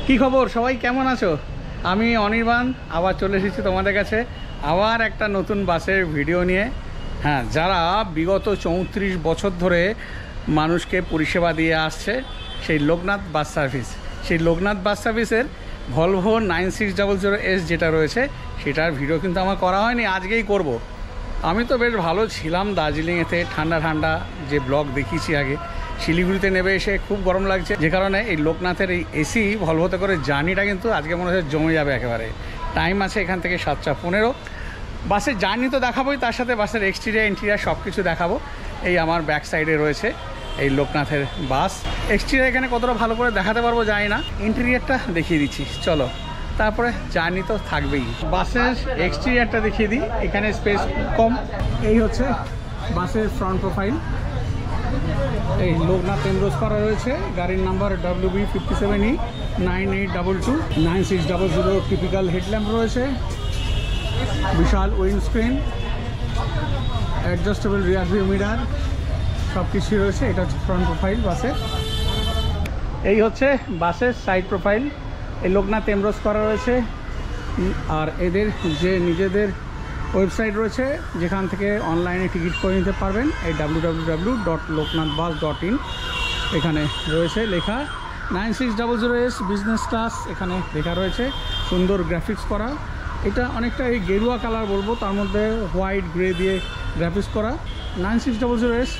কি খবর সবাই, কেমন আছো? আমি অনির্বাণ আবার চলে এসেছি তোমাদের কাছে আবার একটা নতুন বাসের ভিডিও নিয়ে। হ্যাঁ, যারা বিগত 34 বছর ধরে মানুষকে পরিষেবা দিয়ে আসছে সেই লোকনাথ বাস সার্ভিস, সেই লোকনাথ বাস সার্ভিসের ভলভো 9600S যেটা রয়েছে সেটার ভিডিও কিন্তু আমার করা হয়নি, আজকেই করব। আমি তো বেশ ভালো ছিলাম দার্জিলিংয়েতে, ঠান্ডা ঠান্ডা যে ব্লগ দেখিয়েছি আগে। শিলিগুড়িতে নেমে এসে খুব গরম লাগছে, যে কারণে এই লোকনাথের এই এসি ভলভোতে করে জার্নিটা কিন্তু আজকে মনে হচ্ছে জমে যাবে একেবারে। টাইম আছে এখান থেকে 7:15। বাসের জার্নি তো দেখাবোই, তার সাথে বাসের এক্সটেরিয়ার ইন্টেরিয়ার সব কিছু দেখাবো। এই আমার ব্যাক সাইডে রয়েছে এই লোকনাথের বাস। এক্সটেরিয়ার এখানে কতটা ভালো করে দেখাতে পারবো জানি না, ইন্টেরিয়ারটা দেখিয়ে দিচ্ছি চলো, তারপরে জার্নি তো থাকবেই। বাসের এক্সটেরিয়ারটা দেখিয়ে দিই, এখানে স্পেস কম। এই হচ্ছে বাসের ফ্রন্ট প্রোফাইল, এই লোকনাথ এমরোজ করা রয়েছে, গাড়ির নাম্বার WB57E 9822 9600। টিপিক্যাল হেডল্যাম্প রয়েছে, বিশাল windscreen, adjustable rear view mirror, সব কিছুই রয়েছে। এটা হচ্ছে ফ্রন্ট প্রোফাইল বাসের। এই হচ্ছে বাসের সাইড প্রোফাইল, এই লোকনাথ এমরোজ করা রয়েছে। আর এদের যে নিজেদের ওয়েবসাইট রয়েছে যেখান থেকে অনলাইনে টিকিট করে নিতে পারবেন, এই www.loknathbus.in। এখানে রয়েছে লেখা 9600S বিজনেস ক্লাস, এখানে লেখা রয়েছে, সুন্দর গ্রাফিক্স করা। এটা অনেকটা এই গেরুয়া কালার বলবো, তার মধ্যে হোয়াইট গ্রে দিয়ে গ্রাফিক্স করা। 9600S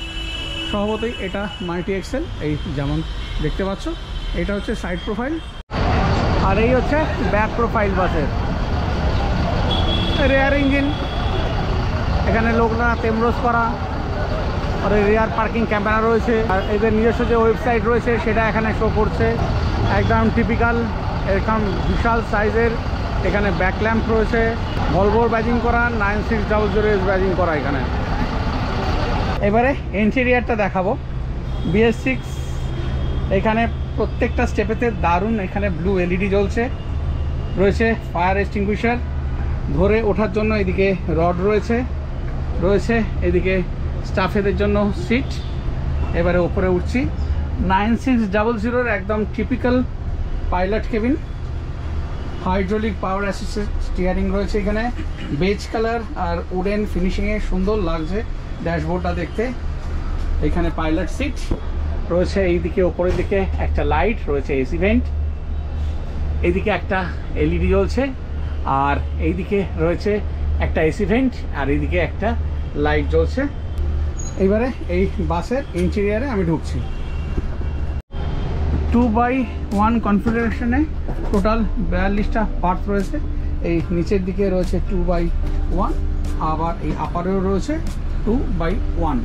স্বভাবতই এটা মাল্টি এক্সেল, এই যেমন দেখতে পাচ্ছ। এটা হচ্ছে সাইড প্রোফাইল, আর এই হচ্ছে ব্যাক প্রোফাইল বাসের। রেয়ার ইঞ্জিন, এখানে লোকনাথ এমরোজ করা, আর রেয়ার পার্কিং ক্যামেরা রয়েছে। আর এদের নিজস্ব যে ওয়েবসাইট রয়েছে সেটা এখানে শো করছে, একদম টিপিক্যাল এরকম বিশাল সাইজের। এখানে ব্যাক ল্যাম্প রয়েছে, ভলভোর ব্যাজিং করা, 9600S ব্যাজিং করা এখানে। এবারে ইন্টেরিয়ারটা দেখাবো। BS6 এখানে প্রত্যেকটা স্টেপেতে দারুণ, এখানে ব্লু LED জ্বলছে, রয়েছে ফায়ার এক্সটিংগুইশার, ধরে ওঠার জন্য এদিকে রড রয়েছে এদিকে স্টাফেদের জন্য সিট। এবারে ওপরে উঠছি। 9600 একদম টিপিক্যাল পাইলট কেবিন, হাইড্রোলিক পাওয়ার অ্যাসিস্টেড স্টিয়ারিং রয়েছে এখানে, বেজ কালার আর উডেন ফিনিশিংয়ে সুন্দর লাগছে ড্যাশবোর্ডটা দেখতে। এখানে পাইলট সিট রয়েছে, এইদিকে ওপরের দিকে একটা লাইট রয়েছে, এসি ভেন্ট, এইদিকে একটা LED জ্বলছে, আর এইদিকে রয়েছে একটা এসি ভেন্ট, আর এইদিকে একটা লাইট জ্বলছে। এইবারে এই বাসের ইন্টেরিয়ারে আমি ঢুকছি। 2x1 কনফিগারেশনে টোটাল 42টা বার্থ রয়েছে। এই নিচের দিকে রয়েছে 2x1, আবার এই আপারেও রয়েছে 2x1।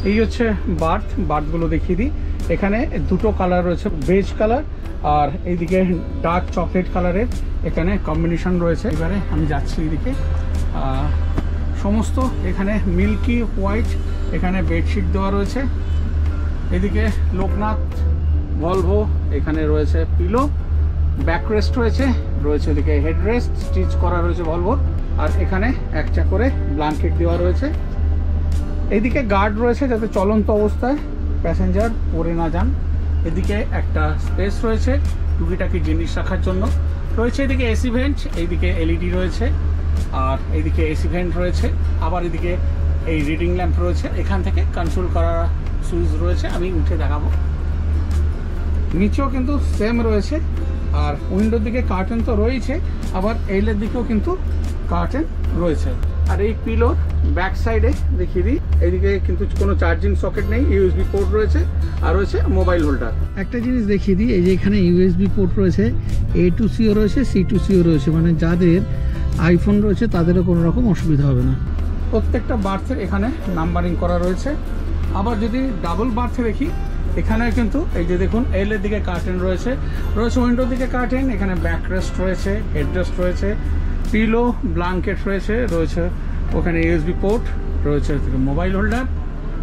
এই হচ্ছে বার্থগুলো দেখিয়ে দিই। এখানে দুটো কালার রয়েছে, বেজ কালার আর এইদিকে ডার্ক চকলেট কালারের, এখানে কম্বিনেশন রয়েছে। এবারে আমি যাচ্ছি এইদিকে, সমস্ত এখানে মিল্কি হোয়াইট, এখানে বেডশিট দেওয়া রয়েছে। এদিকে লোকনাথ ভলভো, এখানে রয়েছে পিলো, ব্যাকরেস্ট রয়েছে এদিকে হেডরেস্ট স্টিচ করা রয়েছে ভলভোর, আর এখানে একটা করে ব্ল্যাঙ্কেট দেওয়া রয়েছে। এইদিকে গার্ড রয়েছে যাতে চলন্ত অবস্থায় প্যাসেঞ্জার পড়ে না যান। এদিকে একটা স্পেস রয়েছে টুকিটাকি জিনিস রাখার জন্য রয়েছে। এদিকে এসি ভেন্ট, এইদিকে LED রয়েছে, আর এইদিকে এসি ভেন্ট রয়েছে। আবার এদিকে এই রিডিং ল্যাম্প রয়েছে, এখান থেকে কন্ট্রোল করার সুইচ রয়েছে, আমি উঠে দেখাবো। নিচেও কিন্তু সেম রয়েছে, আর উইন্ডোর দিকে কার্টেন তো রয়েছে, আবার এইলের দিকেও কিন্তু কার্টেন রয়েছে। আর এই পিলোর ব্যাক সাইডে দেখিয়ে দিই, এইদিকে কিন্তু কোনো চার্জিং সকেট নেই, USB পোর্ট রয়েছে, আর রয়েছে মোবাইল হোল্ডার। একটা জিনিস দেখিয়ে দিই, এই যে এখানে USB পোর্ট রয়েছে, A2Cও রয়েছে, C2Cও রয়েছে, মানে যাদের আইফোন রয়েছে তাদেরও কোনো রকম অসুবিধা হবে না। প্রত্যেকটা বার্থের এখানে নাম্বারিং করা রয়েছে। আবার যদি ডাবল বার্থে দেখি, এখানে কিন্তু এই যে দেখুন এলের দিকে কার্টেন রয়েছে উইন্ডোর দিকে কার্টেন, এখানে ব্যাকরেস্ট রয়েছে, হেডরেস্ট রয়েছে, পিলো ব্ল্যাঙ্কেট রয়েছে ওখানে USB পোর্ট রয়েছে, মোবাইল হোল্ডার,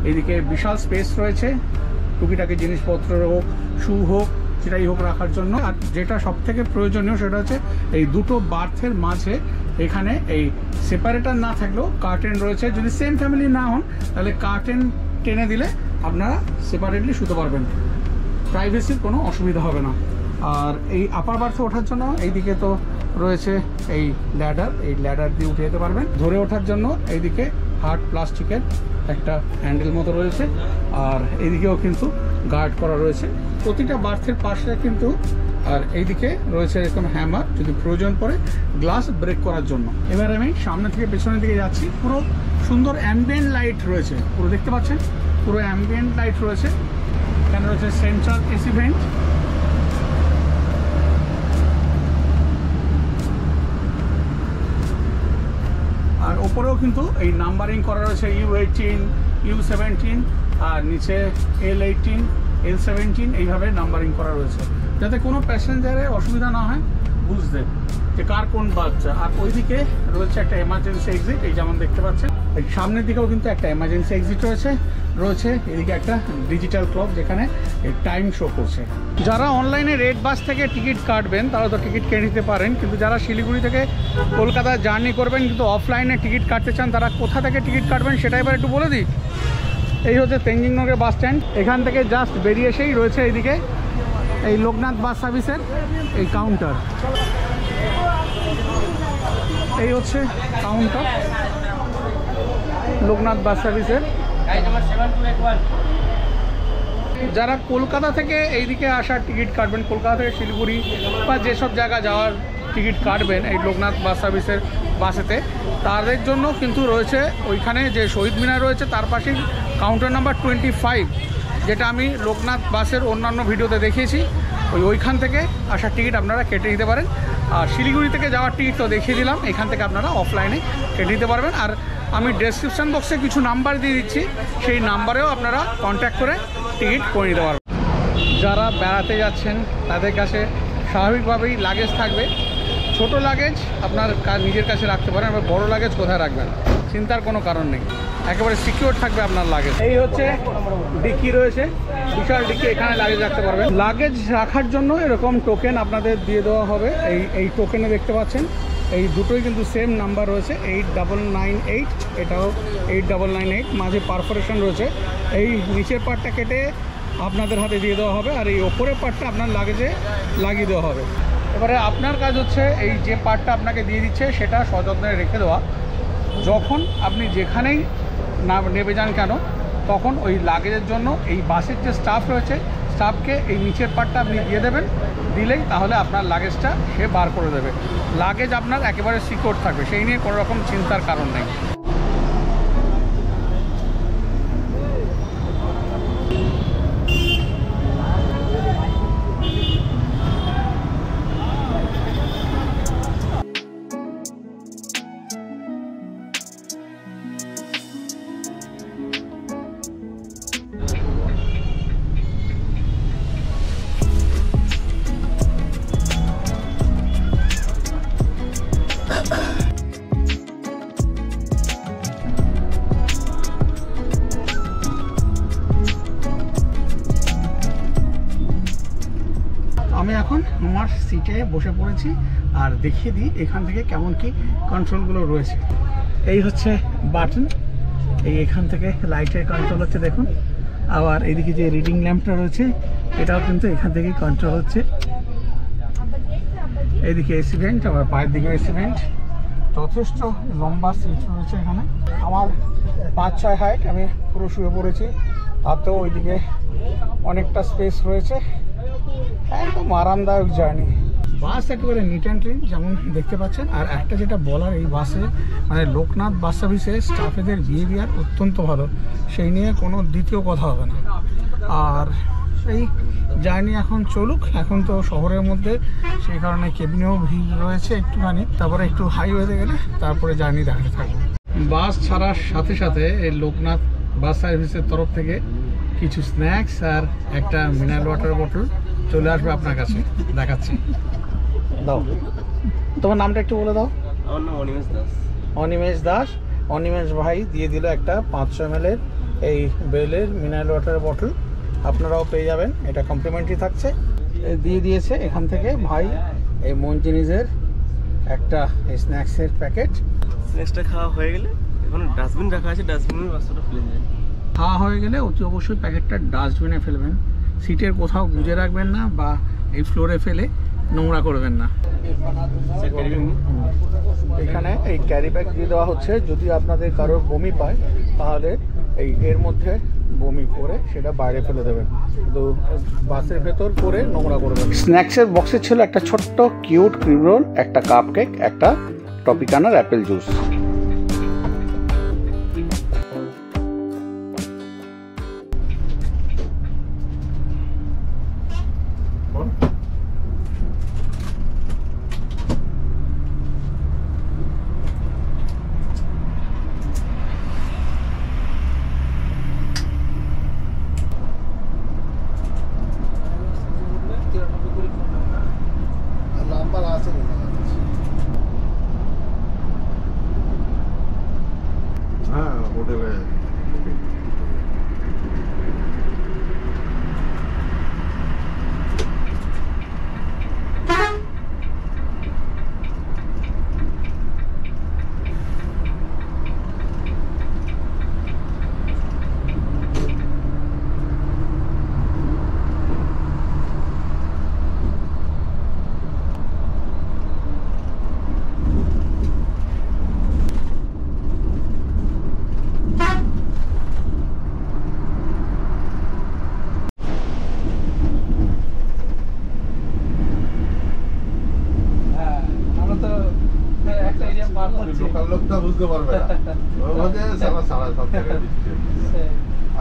এইদিকে বিশাল স্পেস রয়েছে টুকিটাকি জিনিসপত্র হোক, শু হোক, যেটাই হোক রাখার জন্য। আর যেটা সব থেকে প্রয়োজনীয় সেটা হচ্ছে এই দুটো বার্থের মাঝে এখানে এই সেপারেটার না থাকলেও কার্টেন রয়েছে। যদি সেম ফ্যামিলি না হন তাহলে কার্টেন টেনে দিলে আপনারা সেপারেটলি শুতে পারবেন, প্রাইভেসির কোনো অসুবিধা হবে না। আর এই আপার বার্থে ওঠার জন্য এইদিকে তো রয়েছে এই ল্যাডার দিয়ে উঠে যেতে পারবেন। ধরে ওঠার জন্য এইদিকে হার্ড প্লাস্টিকের একটা হ্যান্ডেল মতো রয়েছে, আর এইদিকেও কিন্তু গার্ড করা রয়েছে প্রতিটা বার্থের পাশে কিন্তু। আর এইদিকে রয়েছে এরকম হ্যামার, যদি প্রয়োজন পড়ে গ্লাস ব্রেক করার জন্য। এবার আমি সামনে থেকে পেছনের দিকে যাচ্ছি। পুরো সুন্দর অ্যাম্বিয়েন্ট লাইট রয়েছে, পুরো দেখতে পাচ্ছেন পুরো অ্যাম্বিয়েন্ট লাইট রয়েছে। এখানে রয়েছে সেন্ট্রাল এসি ভেন্ট, আর ওপরেও কিন্তু এই নাম্বারিং করা রয়েছে U18, U17, আর নিচে L18, L17 এইভাবে নাম্বারিং করা রয়েছে, যাতে কোনো প্যাসেঞ্জারের অসুবিধা না হয় বুঝতে যে কার কোন বাচ্চা। আর ওইদিকে রয়েছে একটা এমার্জেন্সি এক্সিট, এই যেমন দেখতে পাচ্ছেন। এই সামনের দিকেও কিন্তু একটা এমার্জেন্সি এক্সিট রয়েছে এদিকে একটা ডিজিটাল ক্লক যেখানে টাইম শো করছে। যারা অনলাইনে রেড বাস থেকে টিকিট কাটবেন তারা তো টিকিট কেটে নিতে পারেন, কিন্তু যারা শিলিগুড়ি থেকে কলকাতা জার্নি করবেন কিন্তু অফলাইনে টিকিট কাটতে চান, তারা কোথা থেকে টিকিট কাটবেন সেটা এবার একটু বলে দিই। এই হচ্ছে তেঞ্জিং নগর বাস স্ট্যান্ড, এখান থেকে জাস্ট বেরিয়ে এসেই রয়েছে এইদিকে এই লোকনাথ বাস সার্ভিসের এই কাউন্টার। এই হচ্ছে কাউন্টার লোকনাথ বাস সার্ভিসের। যারা কলকাতা থেকে এইদিকে আসার টিকিট কাটবেন, কলকাতা থেকে শিলিগুড়ি বা যেসব জায়গা যাওয়ার টিকিট কাটবেন এই লোকনাথ বাস সার্ভিসের বাসেতে, তাদের জন্য কিন্তু রয়েছে ওইখানে যে শহীদ মিনার রয়েছে তার পাশেই কাউন্টার নাম্বার 25, যেটা আমি লোকনাথ বাসের অন্যান্য ভিডিওতে দেখিয়েছি। ওইখান থেকে আসার টিকিট আপনারা কেটে নিতে পারেন। আর শিলিগুড়ি থেকে যাওয়ার টিকিট তো দেখিয়ে দিলাম, এখান থেকে আপনারা অফলাইনে কেটে নিতে পারবেন। আর আমি ডেসক্রিপশন বক্সে কিছু নাম্বার দিয়ে দিচ্ছি, সেই নাম্বারেও আপনারা কন্ট্যাক্ট করে টিকিট করে নিতে পারবেন। যারা বেড়াতে যাচ্ছেন তাদের কাছে স্বাভাবিকভাবেই লাগেজ থাকবে। ছোট লাগেজ আপনার নিজের কাছে রাখতে পারেন, আর বড় লাগেজ কোথায় রাখবেন চিন্তার কোনো কারণ নেই, একেবারে সিকিউর থাকবে আপনার লাগেজ। এই হচ্ছে ডিক্কি রয়েছে, বিশাল ডিক্কি, এখানে লাগেজ রাখতে পারবেন। লাগেজ রাখার জন্য এরকম টোকেন আপনাদের দিয়ে দেওয়া হবে। এই টোকেনে দেখতে পাচ্ছেন এই দুটোই কিন্তু সেম নাম্বার রয়েছে, 8998, এটাও 8998, মাঝে পারফোরেশন রয়েছে। এই নিচের পার্টটা কেটে আপনাদের হাতে দিয়ে দেওয়া হবে, আর এই ওপরের পার্টটা আপনার লাগেজে লাগিয়ে দেওয়া হবে। এবারে আপনার কাজ হচ্ছে এই যে পার্টটা আপনাকে দিয়ে দিচ্ছে সেটা সযত্নে রেখে দেওয়া। যখন আপনি যেখানেই নেবে যান কেন, তখন ওই লাগেজের জন্য এই বাসের যে স্টাফ রয়েছে স্টাফকে এই নিচের পার্টটা আপনি দিয়ে দেবেন, দিলেই তাহলে আপনার লাগেজটা সে বার করে দেবে। লাগেজ আপনার একেবারে সিকিউর থাকবে, সেই নিয়ে কোনো রকম চিন্তার কারণ নেই। আমি এখন আমার সিটে বসে পড়েছি, আর দেখিয়ে দিই এখান থেকে কেমন কি কন্ট্রোলগুলো রয়েছে। এই হচ্ছে বাটন, এখান থেকে লাইটের কন্ট্রোল হচ্ছে দেখুন। আবার এইদিকে যে রিডিং ল্যাম্পটা রয়েছে এটাও কিন্তু এখান থেকেই কন্ট্রোল হচ্ছে। এইদিকে এসি ভেন্ট, আবার পায়ের দিকে এসি ভেন্ট। যথেষ্ট লম্বা সিট রয়েছে এখানে, আমার 5-6 হাইট, আমি পুরো শুয়ে পড়েছি। তাতেও ওইদিকে অনেকটা স্পেস রয়েছে, একদম আরামদায়ক জার্নি। বাস একেবারে নিট অ্যান্ড ক্লিন যেমন দেখতে পাচ্ছেন। আর একটা যেটা বলার, এই বাসে মানে লোকনাথ বাস সার্ভিসে স্টাফেদের বিহেভিয়ার অত্যন্ত ভালো, সেই নিয়ে কোনো দ্বিতীয় কথা হবে না। আর এই জার্নি এখন চলুক, এখন তো শহরের মধ্যে, সেই কারণে কেবিনেও ভিড় রয়েছে একটুখানি, তারপরে একটু হাইওয়েতে গেলে তারপরে জার্নি দেখাতে থাকবে। বাস ছাড়ার সাথে সাথে এই লোকনাথ বাস সার্ভিসের তরফ থেকে কিছু স্ন্যাক্স আর একটা মিনারেল ওয়াটার বোতল চলে আসবে আপনার কাছে, দেখাচ্ছি। দাও, তোমার নামটা একটু বলে দাও। আমার নাম অনিমেষ দাস। অনিমেষ দাস, অনিমেষ ভাই দিয়ে দিল একটা 500 ml এই বেলের মিনারেল ওয়াটার বোতল, আপনারাও পেয়ে যাবেন, এটা কমপ্লিমেন্টারি থাকছে। দিয়ে দিয়েছে এখান থেকে ভাই এই মঞ্জিনিজের একটা স্ন্যাক্সের প্যাকেট। স্ন্যাক্সটা খাওয়া হয়ে গেলে এখন ডাস্টবিন রাখা আছে, ডাস্টবিনের বাচ্চাটা ফেলে দেবেন। খাওয়া হয়ে গেলে অতি অবশ্যই প্যাকেটটা ডাস্টবিনে ফেলবেন, সিটের কোথাও গুজে রাখবেন না বা এই ফ্লোরে ফেলে নোংরা করবেন না। এখানে এই ক্যারি ব্যাগ দিয়ে দেওয়া হচ্ছে, যদি আপনাদের কারোর বমি পায় তাহলে এর মধ্যে বমি করে সেটা বাইরে ফেলে দেবেন, কিন্তু বাসের ভেতর করে নোংরা করবেন। স্ন্যাক্সের বক্সে ছিল একটা ছোট্ট কিউট ক্রিম রোল, একটা কাপ কেক, একটা টপিকানার অ্যাপেল জুস।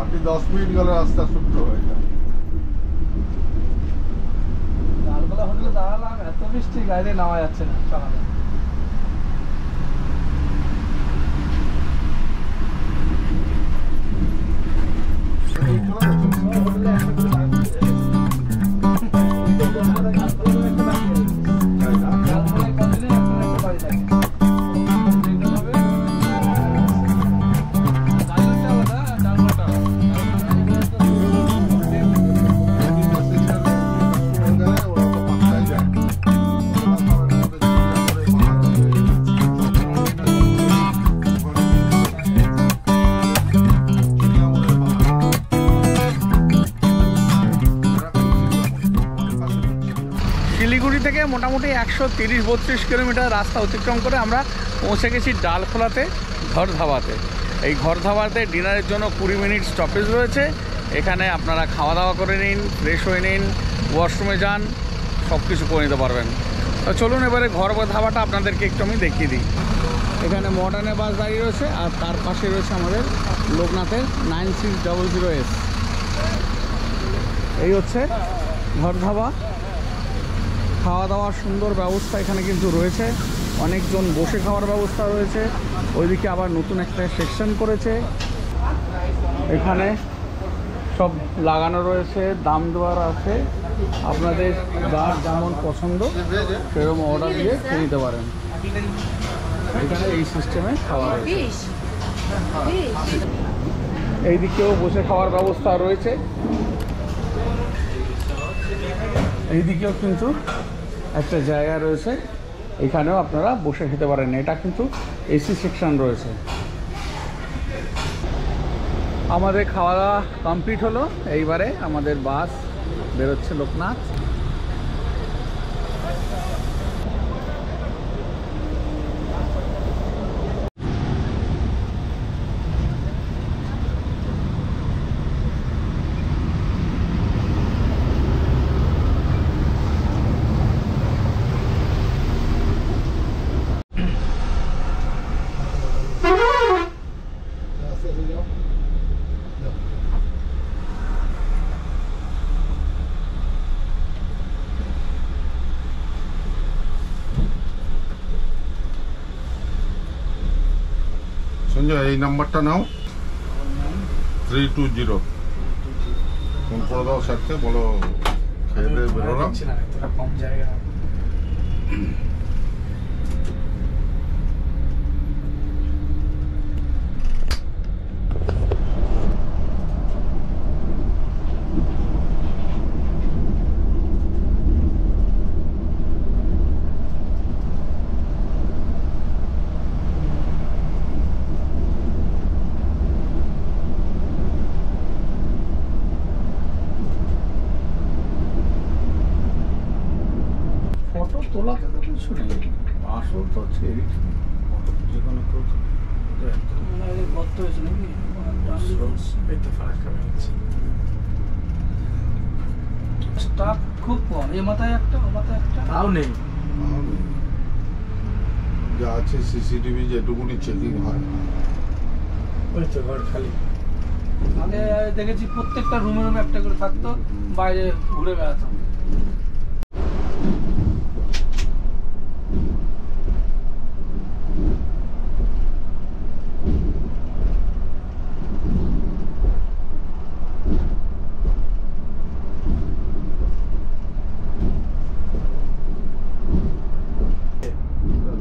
আপনি 10 মিনিট গেলে রাস্তা শুকনো হয়ে যায়। লালগোলা হোটেলে দাঁড়ালাম, এত বৃষ্টি গাড়ি নামা যাচ্ছে না সকালে। শিলিগুড়ি থেকে মোটামুটি 130-32 কিলোমিটার রাস্তা অতিক্রম করে আমরা পৌঁছে গেছি ডালখোলাতে ঘর ধাবাতে। এই ঘর ধাবাতে ডিনারের জন্য 20 মিনিট স্টপেজ রয়েছে। এখানে আপনারা খাওয়া দাওয়া করে নিন, ফ্রেশ হয়ে নিন, ওয়াশরুমে যান, সব কিছু করে নিতে পারবেন। তো চলুন এবারে ঘর ধাবাটা আপনাদেরকে একটু আমি দেখিয়ে দিই। এখানে মডার্নের বাস দাঁড়িয়ে রয়েছে, আর তার পাশে রয়েছে আমাদের লোকনাথের 9600S। এই হচ্ছে ঘর ধাবা। খাওয়া দাওয়ার সুন্দর ব্যবস্থা এখানে কিন্তু রয়েছে, অনেকজন বসে খাওয়ার ব্যবস্থা রয়েছে। ওইদিকে আবার নতুন একটা সেকশন করেছে, এখানে সব লাগানো রয়েছে, দাম দেওয়ার আছে। আপনাদের যার যেমন পছন্দ সেরকম অর্ডার দিয়ে খেয়ে নিতে পারেন। এখানে এই সিস্টেমে খাওয়া রয়েছে। এইদিকেও বসে খাওয়ার ব্যবস্থা রয়েছে, এইদিকেও কিন্তু একটা জায়গা রয়েছে, এখানেও আপনারা বসে খেতে পারেন। এটা কিন্তু এসি সেকশন রয়েছে। আমাদের খাওয়া দাওয়া কমপ্লিট হলো, এইবারে আমাদের বাস বেরোচ্ছে লোকনাথ। সঞ্জয়, এই নাম্বারটা নাও, 320 ফোন করে দাও স্যারকে, বলো খেয়ে দিয়ে বেরোলাম। কম জায়গা। তোলাতে তো কিছু নেই, আসল তো হচ্ছে এডিটিং। যে কোনো কেউ গর্ত হয়েছে নাকি? পেতে ফারাক্কা হচ্ছে। স্টাফ খুব কম, এ মাথায় একটা ও মাথায় একটা। তাও নেই। যা আছে সিসিটিভি যেটুকুনি চেকিং হয়, ওই তো ঘর খালি। আগে দেখেছি প্রত্যেকটা রুমে রুমে একটা করে থাকতো, বাইরে ঘুরে বেড়াতো।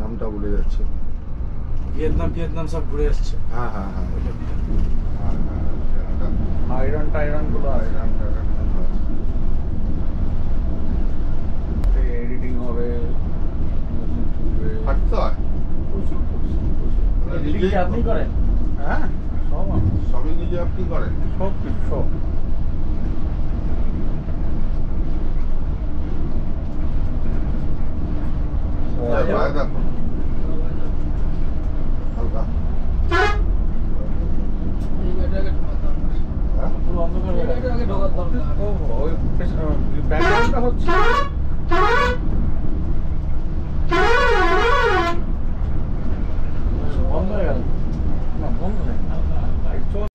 নামটা ভুলে যাচ্ছে। ভিয়েতনাম সব ঘুরে আসছে। হ্যাঁ হ্যাঁ হ্যাঁ আয়রন টাইরন গুলো আয়রন টায়রন গুলো আছে। এডিটিং হবে, হাঁটতে হয় প্রচুর প্রচুর প্রচুর। এডিটিং কি আপনি করেন? হ্যাঁ, সব আমি, সবই নিজে আপনি করেন? সব কিছু সব। পায়ে দেখো হালকা। এই গাড়িটাকে ঢোকার দরকার। হ্যাঁ পুরো অন্ধকার এই হয়ে গেছে। গাড়িটাকে ঢোকার দরকার। ও ওই ব্যাকগ্রাউন্ডটা হচ্ছে বন্ধ হয়ে গেল। না, বন্ধ নেই। এই চল।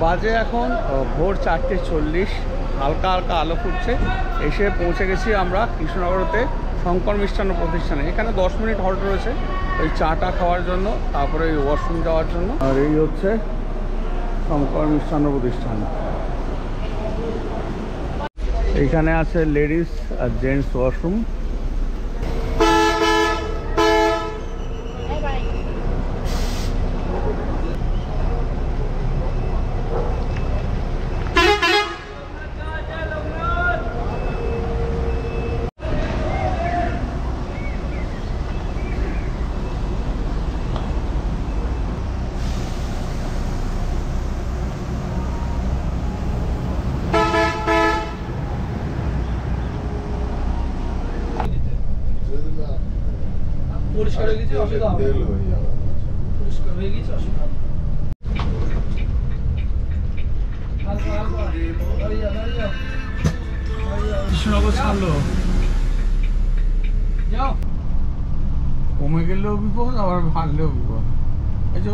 বাজে এখন ভোর 4:40, হালকা হালকা আলো ফুটছে। এসে পৌঁছে গেছি আমরা কৃষ্ণনগরতে শঙ্কর মিষ্টান্ন প্রতিষ্ঠানে। এখানে 10 মিনিট হল্ট রয়েছে ওই চাটা খাওয়ার জন্য, তারপরে ওই ওয়াশরুম যাওয়ার জন্য। আর এই হচ্ছে শঙ্কর মিষ্টান্ন প্রতিষ্ঠান। এইখানে আছে লেডিস আর জেন্টস ওয়াশরুম। পরিষ্কার হয়ে গেছে, অসুবিধা হবে না। পরিষ্কার হয়ে গেছে, অসুবিধা হবে না। কৃষ্ণনগর ছাড়লো, যাও। কমে গেলেও বিপদ, আবার ভাঙলেও বিপদ। এই যে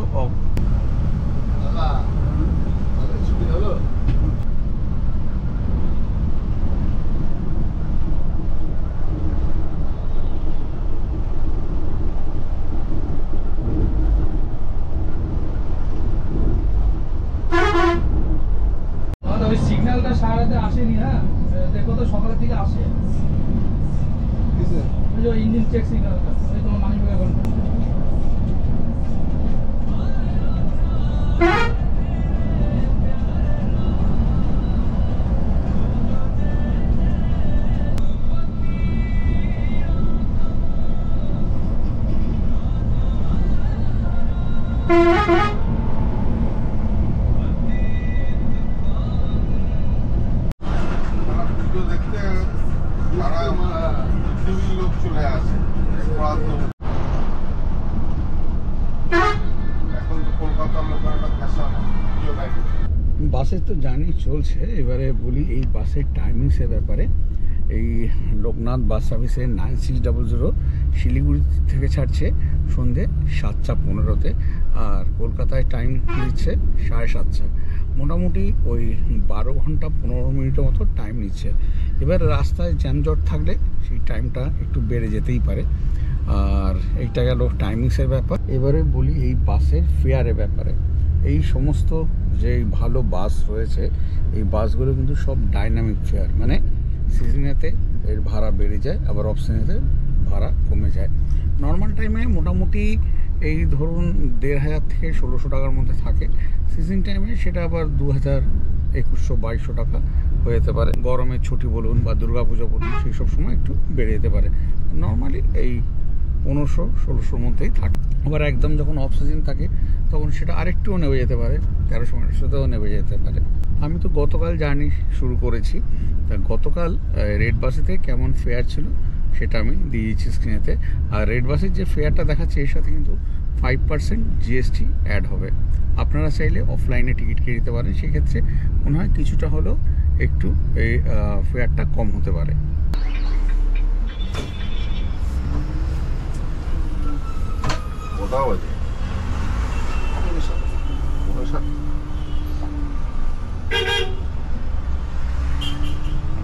ওই সিগন্যালটা সারাতে আসেনি। হ্যাঁ দেখো তো সকালের দিকে আসে ওই যে ইঞ্জিন চেক সিগন্যালটা, ওই তোমার মানি ব্যাগ এখন বাসের তো জার্নি চলছে। এবারে বলি এই বাসের টাইমিংসের ব্যাপারে। এই লোকনাথ বাস সার্ভিসের 9600 শিলিগুড়ি থেকে ছাড়ছে সন্ধে 7:15-তে, আর কলকাতায় টাইম দিচ্ছে 7:30। মোটামুটি ওই 12 ঘন্টা 15 মিনিটের মতো টাইম নিচ্ছে। এবার রাস্তায় জ্যামজট থাকলে সেই টাইমটা একটু বেড়ে যেতেই পারে। আর এইটা গেল টাইমিংসের ব্যাপার। এবারে বলি এই বাসের ফেয়ারের ব্যাপারে। এই সমস্ত যে ভালো বাস রয়েছে, এই বাসগুলো কিন্তু সব ডাইনামিক ফেয়ার, মানে সিজনেতে এর ভাড়া বেড়ে যায়, আবার অফ সিজনেতে ভাড়া কমে যায়। নর্মাল টাইমে মোটামুটি এই ধরুন 1500 থেকে 1600 টাকার মধ্যে থাকে। সিজন টাইমে সেটা আবার 2000, 2100-2200 টাকা হয়ে যেতে পারে। গরমের ছুটি বলুন বা দুর্গাপুজো বলুন, সেই সব সময় একটু বেড়ে যেতে পারে। নর্মালি এই 1500-1600-র মধ্যেই থাকে। আবার একদম যখন অফ সিজন থাকে তখন সেটা আরেকটুও নেমে যেতে পারে, 1300-1500তেও নেমে যেতে পারে। আমি তো গতকাল জার্নি শুরু করেছি, তা গতকাল রেড বাসেতে কেমন ফেয়ার ছিল সেটা আমি দিয়েছি স্ক্রিনেতে। আর রেড বাসের যে ফেয়ারটা দেখাচ্ছে এর সাথে কিন্তু 5% জিএসটি অ্যাড হবে। আপনারা চাইলে অফলাইনে টিকিট কেটে দিতে পারেন, সেক্ষেত্রে মনে হয় কিছুটা হলেও একটু এই ফেয়ারটা কম হতে পারে।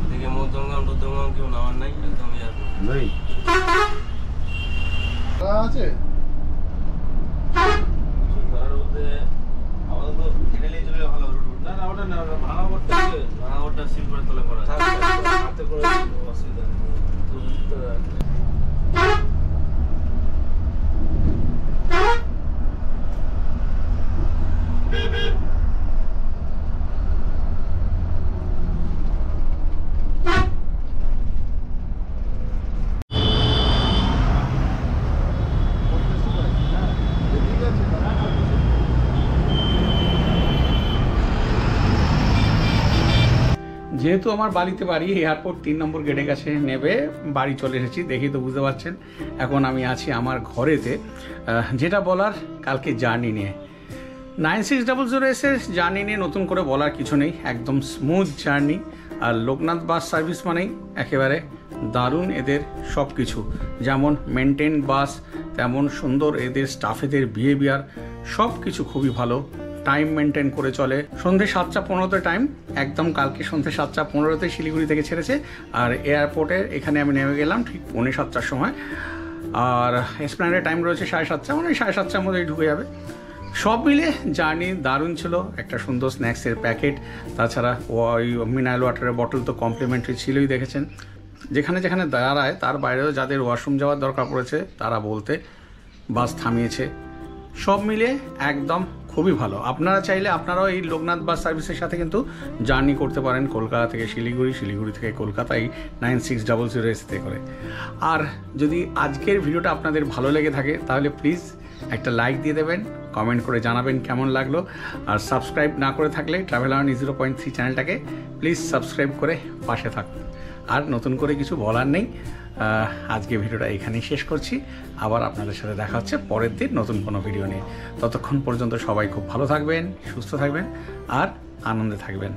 এদিকে মধ্যমগ্রাম কেউ নামার নাই, একদম নেই আছে। ভাঙাঘরটা সিল করে তোলা করা অসুবিধা নেই। যেহেতু আমার বাড়িতে বাড়ি, এয়ারপোর্ট 3 নম্বর গেটের কাছে নেবে বাড়ি চলে এসেছি, দেখেই তো বুঝতে পারছেন। এখন আমি আছি আমার ঘরেতে। যেটা বলার কালকে জার্নি নিয়ে, 9600 জার্নি নিয়ে নতুন করে বলার কিছু নেই, একদম স্মুথ জার্নি। আর লোকনাথ বাস সার্ভিস মানেই একেবারে দারুণ এদের সব কিছু, যেমন মেনটেন বাস, তেমন সুন্দর এদের স্টাফেদের বিহেভিয়ার, সব কিছু খুবই ভালো। টাইম মেনটেন করে চলে। সন্ধ্যে 7:15-তে টাইম, একদম কালকে সন্ধ্যে 7:15-তে শিলিগুড়ি থেকে ছেড়েছে। আর এয়ারপোর্টের এখানে আমি নেমে গেলাম ঠিক 6:45-র সময়। আর এসপ্ল্যানেডের টাইম রয়েছে 7:30, মানে 7:30-র মধ্যেই ঢুকে যাবে। সব মিলে জার্নি দারুণ ছিল। একটা সুন্দর স্ন্যাক্সের প্যাকেট, তাছাড়া ওই মিনারেল ওয়াটারের বটল তো কমপ্লিমেন্টারি ছিলই, দেখেছেন। যেখানে যেখানে দাঁড়ায় তার বাইরেও যাদের ওয়াশরুম যাওয়ার দরকার পড়েছে তারা বলতে বাস থামিয়েছে। সব মিলে একদম খুবই ভালো। আপনারা চাইলে আপনারাও এই লোকনাথ বাস সার্ভিসের সাথে কিন্তু জার্নি করতে পারেন কলকাতা থেকে শিলিগুড়ি, শিলিগুড়ি থেকে কলকাতায় 9600 করে। আর যদি আজকের ভিডিওটা আপনাদের ভালো লেগে থাকে তাহলে প্লিজ একটা লাইক দিয়ে দেবেন, কমেন্ট করে জানাবেন কেমন লাগলো। আর সাবস্ক্রাইব না করে থাকলে ট্রাভেল আর্নি 0.3 চ্যানেলটাকে প্লিজ সাবস্ক্রাইব করে পাশে থাকুন। আর নতুন করে কিছু বলার নেই, আজকে ভিডিওটা এখানেই শেষ করছি। আবার আপনাদের সাথে দেখা হচ্ছে পরের দিন নতুন কোনো ভিডিও নিয়ে। ততক্ষণ পর্যন্ত সবাই খুব ভালো থাকবেন, সুস্থ থাকবেন আর আনন্দে থাকবেন।